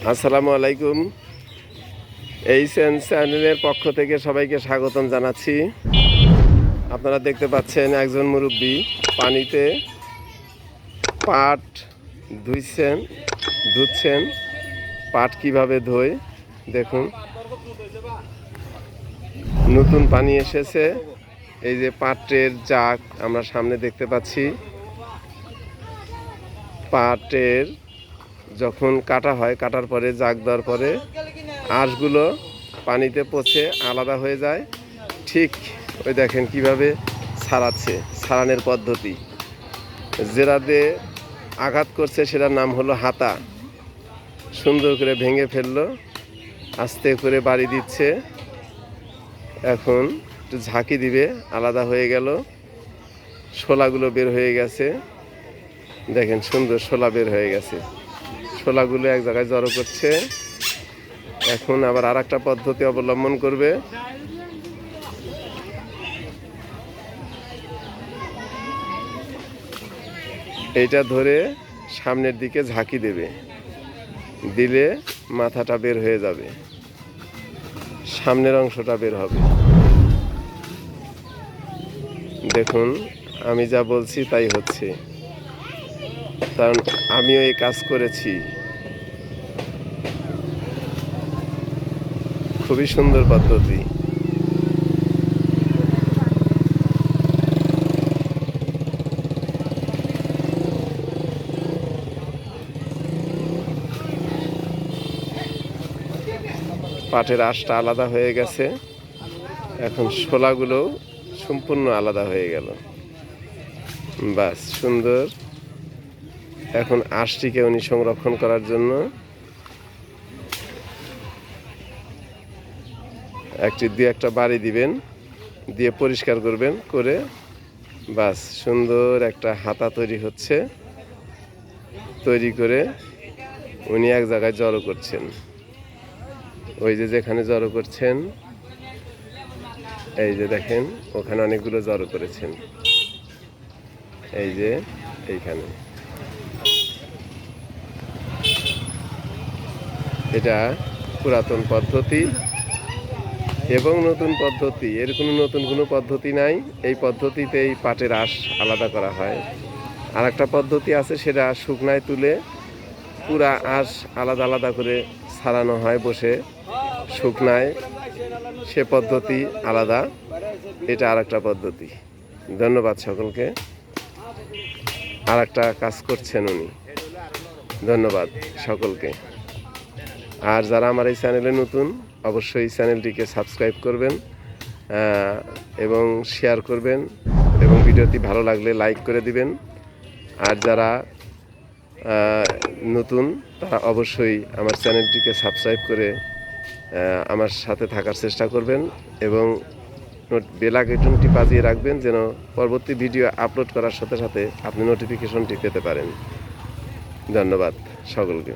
আসসালামু আলাইকুম। এইচএন চ্যানেলের পক্ষ থেকে সবাইকে স্বাগতম জানাচ্ছি। আপনারা দেখতে পাচ্ছেন একজন মুরব্বী পানিতে পাট ধুচ্ছেন। পাট কিভাবে ধোয় দেখুন। নতুন পানি এসেছে। এই যে পাটের জাগ আমরা সামনে দেখতে পাচ্ছি। পাটের যখন কাটা হয়, কাটার পরে জাগ দেওয়ার পরে আঁশগুলো পানিতে পচে আলাদা হয়ে যায়। ঠিক ওই দেখেন কিভাবে ছাড়ানোর পদ্ধতি। যেটাতে আঘাত করছে সেটার নাম হলো হাতা। সুন্দর করে ভেঙে ফেললো, আস্তে করে বাড়ি দিচ্ছে। এখন একটু ঝাঁকি দিবে, আলাদা হয়ে গেল। শোলাগুলো বের হয়ে গেছে, দেখেন সুন্দর শোলা বের হয়ে গেছে। শোলাগুলো এক জায়গায় জড়ো করছে। এখন আবার আর একটা পদ্ধতি অবলম্বন করবে। এইটা ধরে সামনের দিকে ঝাঁকি দেবে, দিলে মাথাটা বের হয়ে যাবে, সামনের অংশটা বের হবে। দেখুন আমি যা বলছি তাই হচ্ছে, কারণ আমিও এই কাজ করেছি। খুবই সুন্দর পদ্ধতি। পাটের আঁশটা আলাদা হয়ে গেছে, এখন শোলাগুলো সম্পূর্ণ আলাদা হয়ে গেল। বাস সুন্দর। এখন আঁশটিকে উনি সংরক্ষণ করার জন্য একটা বাড়ি দিবেন, দিয়ে পরিষ্কার করবেন, করে বাস সুন্দর একটা হাতা তৈরি হচ্ছে। তৈরি করে উনি এক জায়গায় জড়ো করছেন। ওই যে যেখানে জড়ো করছেন, এই যে দেখেন ওখানে অনেকগুলো জড়ো করেছেন। এই যে এইখানে, এটা পুরাতন পদ্ধতি এবং নতুন পদ্ধতি। এর নতুন কোনো পদ্ধতি নাই। এই পদ্ধতিতেই পাটের আঁশ আলাদা করা হয়। আর একটা পদ্ধতি আছে, সেটা শুকনায় তুলে পুরা আঁশ আলাদা আলাদা করে ছাড়ানো হয় বসে শুকনায়। সে পদ্ধতি আলাদা, এটা আর একটা পদ্ধতি। ধন্যবাদ সকলকে। আর একটা কাজ করছেন উনি। ধন্যবাদ সকলকে। আর যারা আমার এই চ্যানেলে নতুন, অবশ্যই এই চ্যানেলটিকে সাবস্ক্রাইব করবেন এবং শেয়ার করবেন, এবং ভিডিওটি ভালো লাগলে লাইক করে দিবেন। আর যারা নতুন তারা অবশ্যই আমার চ্যানেলটিকে সাবস্ক্রাইব করে আমার সাথে থাকার চেষ্টা করবেন, এবং বেল আইকনটি বাজিয়ে রাখবেন, যেন পরবর্তী ভিডিও আপলোড করার সাথে সাথে আপনি নোটিফিকেশনটি পেতে পারেন। ধন্যবাদ সকলকে।